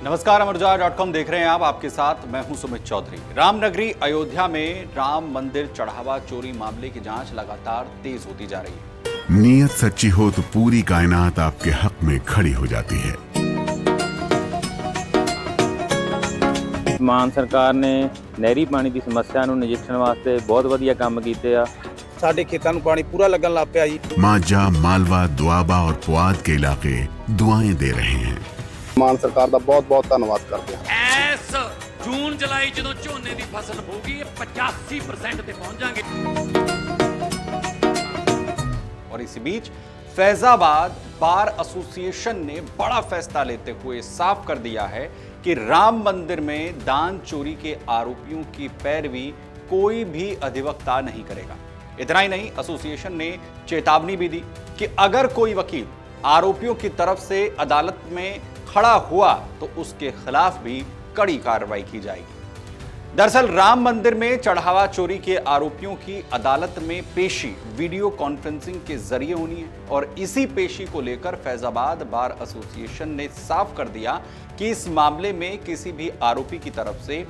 नमस्कार, अमरउजाला.com देख रहे हैं आप। आपके साथ मैं हूं सुमित चौधरी। रामनगरी अयोध्या में राम मंदिर चढ़ावा चोरी मामले की जांच लगातार तेज होती जा रही है। नीयत सच्ची हो तो पूरी कायनात आपके हक में खड़ी हो जाती है। ਮਾਨ ਸਰਕਾਰ ਨੇ ਨਹਿਰੀ ਪਾਣੀ ਦੀ ਸਮੱਸਿਆ ਨੂੰ ਨਜਿੱਠਣ ਵਾਸਤੇ ਬਹੁਤ ਵਧੀਆ ਕੰਮ ਕੀਤੇ ਆ। ਸਾਡੇ ਖੇਤਾਂ ਨੂੰ ਪਾਣੀ ਪੂਰਾ ਲੱਗਣ ਲੱਗ ਪਿਆ ਜੀ। मांझा, मालवा, दुआबा और पुआध के इलाके दुआएं दे रहे हैं। ਮਾਨ ਸਰਕਾਰ ਦਾ ਬਹੁਤ-ਬਹੁਤ ਧੰਨਵਾਦ ਕਰਦੇ ਹਾਂ। ਇਸ ਜੂਨ ਜੁਲਾਈ ਜਦੋਂ ਝੋਨੇ ਦੀ ਫਸਲ ਹੋਊਗੀ ਇਹ 85% ਤੇ ਪਹੁੰਚ ਜਾਾਂਗੇ। और इसी बीच फैजाबाद बार एसोसिएशन ने बड़ा फैसला लेते हुए साफ कर दिया है कि राम मंदिर में दान चोरी के आरोपियों की पैरवी कोई भी अधिवक्ता नहीं करेगा। इतना ही नहीं, एसोसिएशन ने चेतावनी भी दी कि अगर कोई वकील आरोपियों की तरफ से अदालत में खड़ा हुआ तो उसके खिलाफ भी कड़ी कार्रवाई की जाएगी। दरअसल राम मंदिर में चढ़ावा चोरी के आरोपियों की अदालत में पेशी वीडियो कॉन्फ्रेंसिंग के जरिए होनी है और इसी पेशी को लेकर फैजाबाद बार एसोसिएशन ने साफ कर दिया कि इस मामले में किसी भी आरोपी की तरफ से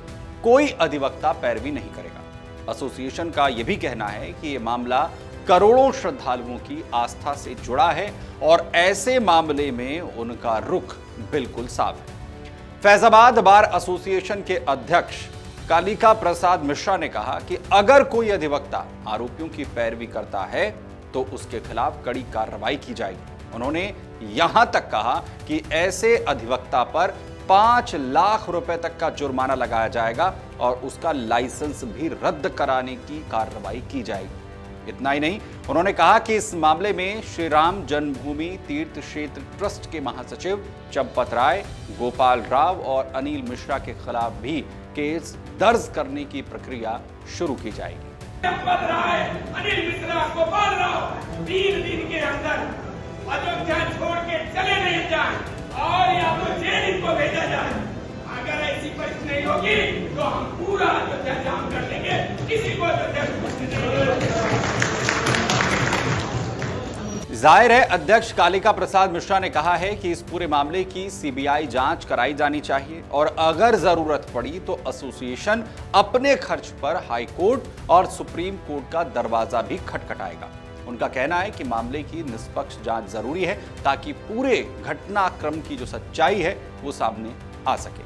कोई अधिवक्ता पैरवी नहीं करेगा। एसोसिएशन का यह भी कहना है कि यह मामला करोड़ों श्रद्धालुओं की आस्था से जुड़ा है और ऐसे मामले में उनका रुख बिल्कुल साफ है। फैजाबाद बार एसोसिएशन के अध्यक्ष कालिका प्रसाद मिश्रा ने कहा कि अगर कोई अधिवक्ता आरोपियों की पैरवी करता है तो उसके खिलाफ कड़ी कार्रवाई की जाएगी। उन्होंने यहां तक कहा कि ऐसे अधिवक्ता पर 5 लाख रुपए तक का जुर्माना लगाया जाएगा और उसका लाइसेंस भी रद्द कराने की कार्रवाई की जाएगी। इतना ही नहीं, उन्होंने कहा कि इस मामले में श्री राम जन्मभूमि तीर्थ क्षेत्र ट्रस्ट के महासचिव चंपत राय, गोपाल राव और अनिल मिश्रा के खिलाफ भी केस दर्ज करने की प्रक्रिया शुरू की जाएगी। चंपत राय, अनिल मिश्रा, गोपाल राव 3 दिन के अंदर अयोध्या छोड़ के चले नहीं जाए और या तो जेल इनको भेजा जाए। अगर ऐसी परिस्थिति नहीं होगी तो हम पूरा अयोध्या जाम कर देंगे, किसी को अयोध्या जाहिर है, अध्यक्ष कालिका प्रसाद मिश्रा ने कहा है कि इस पूरे मामले की सीबीआई जांच कराई जानी चाहिए और अगर जरूरत पड़ी तो एसोसिएशन अपने खर्च पर हाई कोर्ट और सुप्रीम कोर्ट का दरवाजा भी खटखटाएगा। उनका कहना है कि मामले की निष्पक्ष जांच जरूरी है ताकि पूरे घटनाक्रम की जो सच्चाई है वो सामने आ सके।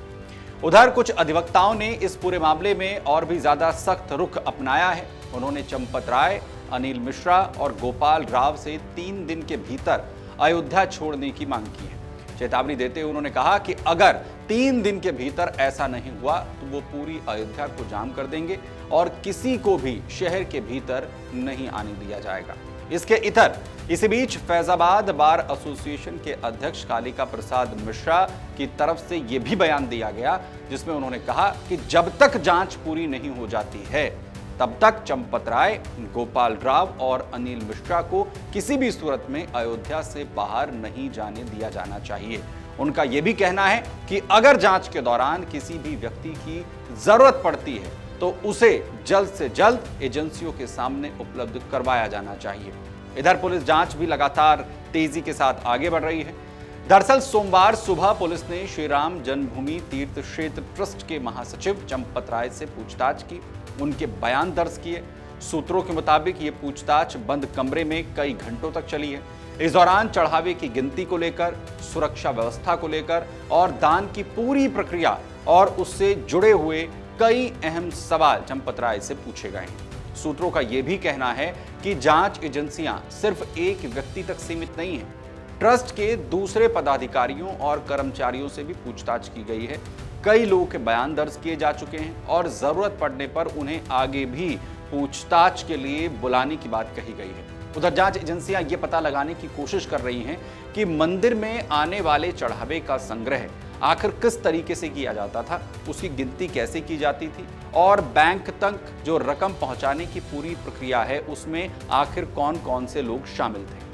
उधर कुछ अधिवक्ताओं ने इस पूरे मामले में और भी ज्यादा सख्त रुख अपनाया है। उन्होंने चंपत राय, अनिल मिश्रा और गोपाल राव से 3 दिन के भीतर अयोध्या छोड़ने की मांग की है। चेतावनी देते हुए उन्होंने कहा कि अगर 3 दिन के भीतर ऐसा नहीं हुआ तो वो पूरी अयोध्या को जाम कर देंगे और किसी को भी शहर के भीतर नहीं आने दिया जाएगा। इसके इतर इसी बीच फैजाबाद बार एसोसिएशन के अध्यक्ष कालिका प्रसाद मिश्रा की तरफ से यह भी बयान दिया गया जिसमें उन्होंने कहा कि जब तक जांच पूरी नहीं हो जाती है तब तक चंपत राय, गोपाल राव और अनिल मिश्रा को किसी भी सूरत में अयोध्या से बाहर नहीं जाने दिया जाना चाहिए। उनका यह भी कहना है कि अगर जांच के दौरान किसी भी व्यक्ति की जरूरत पड़ती है तो उसे जल्द से जल्द एजेंसियों के सामने उपलब्ध करवाया जाना चाहिए। इधर पुलिस जांच भी लगातार तेजी के साथ आगे बढ़ रही है। दरअसल सोमवार सुबह पुलिस ने श्री राम जन्मभूमि तीर्थ क्षेत्र ट्रस्ट के महासचिव चंपत राय से पूछताछ की, उनके बयान दर्ज किए। सूत्रों के मुताबिक ये पूछताछ बंद कमरे में कई घंटों तक चली है। इस दौरान चढ़ावे की गिनती को लेकर, सुरक्षा व्यवस्था को लेकर और दान की पूरी प्रक्रिया और उससे जुड़े हुए कई अहम सवाल चंपत राय से पूछे गए हैं। सूत्रों का यह भी कहना है कि जांच एजेंसियां सिर्फ एक व्यक्ति तक सीमित नहीं है। ट्रस्ट के दूसरे पदाधिकारियों और कर्मचारियों से भी पूछताछ की गई है। कई लोगों के बयान दर्ज किए जा चुके हैं और जरूरत पड़ने पर उन्हें आगे भी पूछताछ के लिए बुलाने की बात कही गई है। उधर जांच एजेंसियां ये पता लगाने की कोशिश कर रही हैं कि मंदिर में आने वाले चढ़ावे का संग्रह आखिर किस तरीके से किया जाता था, उसकी गिनती कैसे की जाती थी और बैंक तक जो रकम पहुंचाने की पूरी प्रक्रिया है उसमें आखिर कौन कौन से लोग शामिल थे।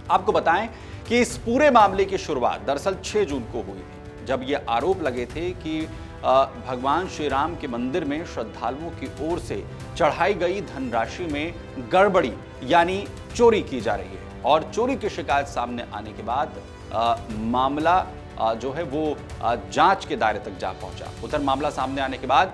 आपको बताएं कि इस पूरे मामले की शुरुआत दरअसल 6 जून को हुई थी, जब ये आरोप लगे थे कि भगवान श्री राम के मंदिर में श्रद्धालुओं की ओर से चढ़ाई गई धनराशि में गड़बड़ी यानी चोरी की जा रही है और चोरी की शिकायत सामने आने के बाद मामला जो है वो जांच के दायरे तक जा पहुंचा। उधर मामला सामने आने के बाद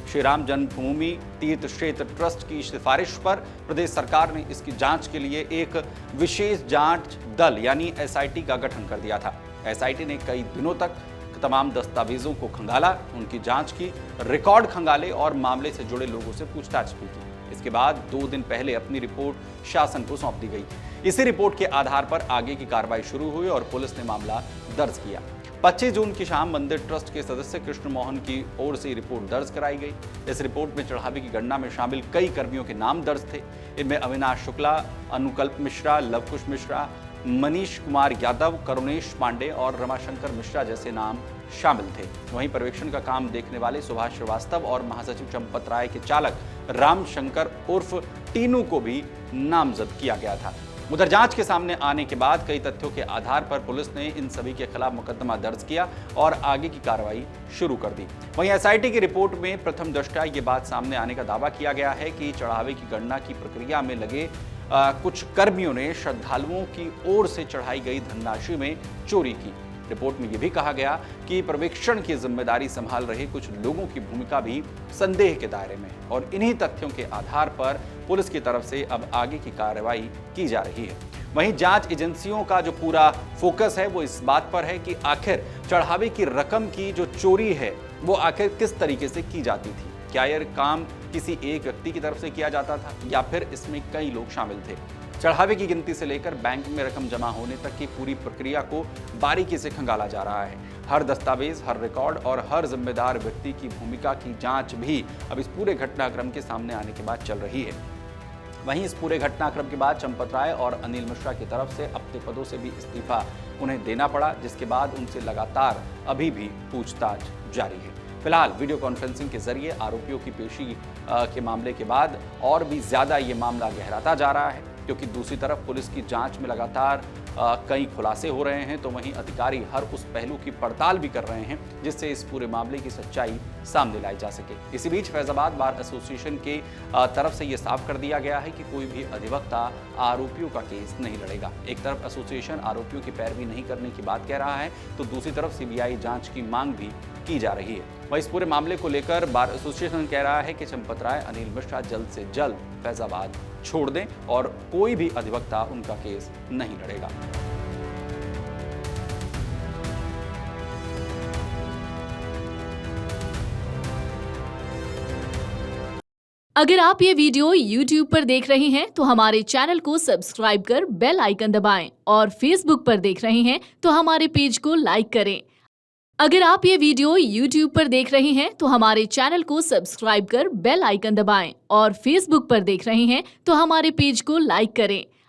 श्री राम जन्मभूमि तीर्थ क्षेत्र ट्रस्ट की सिफारिश पर प्रदेश सरकार ने इसकी जांच के लिए एक विशेष जांच दल यानी एसआईटी का गठन कर दिया था। एसआईटी ने कई दिनों तक तमाम दस्तावेजों को खंगाला, उनकी जांच की, रिकॉर्ड खंगाले और मामले से जुड़े लोगों से पूछताछ भी की। इसके बाद 2 दिन पहले अपनी रिपोर्ट शासन को सौंप दी गई। इसी रिपोर्ट के आधार पर आगे की कार्रवाई शुरू हुई और पुलिस ने मामला दर्ज किया। 25 जून की शाम मंदिर ट्रस्ट के सदस्य कृष्ण मोहन की ओर से रिपोर्ट दर्ज कराई गई। इस रिपोर्ट में चढ़ावे की गणना में शामिल कई कर्मियों के नाम दर्ज थे। इनमें अविनाश शुक्ला, अनुकल्प मिश्रा, लवकुश मिश्रा, मनीष कुमार यादव, करुणेश पांडे और रमाशंकर मिश्रा जैसे नाम शामिल थे। वहीं पर्यवेक्षण का काम देखने वाले सुभाष श्रीवास्तव और महासचिव चंपत राय के चालक रामशंकर उर्फ टीनू को भी नामजद किया गया था। उधर जांच के सामने आने के बाद कई तथ्यों के आधार पर पुलिस ने इन सभी के खिलाफ मुकदमा दर्ज किया और आगे की कार्रवाई शुरू कर दी। वहीं एसआईटी की रिपोर्ट में प्रथम दृष्टया ये बात सामने आने का दावा किया गया है कि चढ़ावे की गणना की प्रक्रिया में लगे कुछ कर्मियों ने श्रद्धालुओं की ओर से चढ़ाई गई धनराशि में चोरी की। रिपोर्ट में यह भी कहा गया कि पर्यवेक्षण की जिम्मेदारी संभाल रहे कुछ लोगों की भूमिका भी संदेह के दायरे में है और इन्हीं तथ्यों के आधार पर पुलिस की तरफ से अब आगे की कार्रवाई की जा रही है। वहीं जांच एजेंसियों का जो पूरा फोकस है वो इस बात पर है कि आखिर चढ़ावे की रकम की जो चोरी है वो आखिर किस तरीके से की जाती थी। क्या यह काम किसी एक व्यक्ति की तरफ से किया जाता था या फिर इसमें कई लोग शामिल थे। चढ़ावे की गिनती से लेकर बैंक में रकम जमा होने तक की पूरी प्रक्रिया को बारीकी से खंगाला जा रहा है। हर दस्तावेज, हर रिकॉर्ड और हर जिम्मेदार व्यक्ति की भूमिका की जांच भी अब इस पूरे घटनाक्रम के सामने आने के बाद चल रही है। वहीं इस पूरे घटनाक्रम के बाद चंपत राय और अनिल मिश्रा की तरफ से अपने पदों से भी इस्तीफा उन्हें देना पड़ा, जिसके बाद उनसे लगातार अभी भी पूछताछ जारी है। फिलहाल वीडियो कॉन्फ्रेंसिंग के जरिए आरोपियों की पेशी के मामले के बाद और भी ज्यादा ये मामला गहराता जा रहा है, क्योंकि दूसरी तरफ पुलिस की जांच में लगातार कई खुलासे हो रहे हैं, तो वहीं अधिकारी हर उस पहलू की पड़ताल भी कर रहे हैं जिससे इस पूरे मामले की सच्चाई सामने लाई जा सके। इसी बीच फैजाबाद बार एसोसिएशन के तरफ से ये साफ कर दिया गया है कि कोई भी अधिवक्ता आरोपियों का केस नहीं लड़ेगा। एक तरफ एसोसिएशन आरोपियों की पैरवी नहीं करने की बात कह रहा है, तो दूसरी तरफ सीबीआई जांच की मांग भी की जा रही है। वहीं इस पूरे मामले को लेकर बार एसोसिएशन कह रहा है कि चंपत राय, अनिल मिश्रा जल्द से जल्द फैजाबाद छोड़ दें और कोई भी अधिवक्ता उनका केस नहीं लड़ेगा। अगर आप ये वीडियो YouTube पर देख रहे हैं तो हमारे चैनल को सब्सक्राइब कर बेल आइकन दबाएं और Facebook पर देख रहे हैं तो हमारे पेज को लाइक करें। अगर आप ये वीडियो YouTube पर देख रहे हैं तो हमारे चैनल को सब्सक्राइब कर बेल आइकन दबाएं और Facebook पर देख रहे हैं तो हमारे पेज को लाइक करें।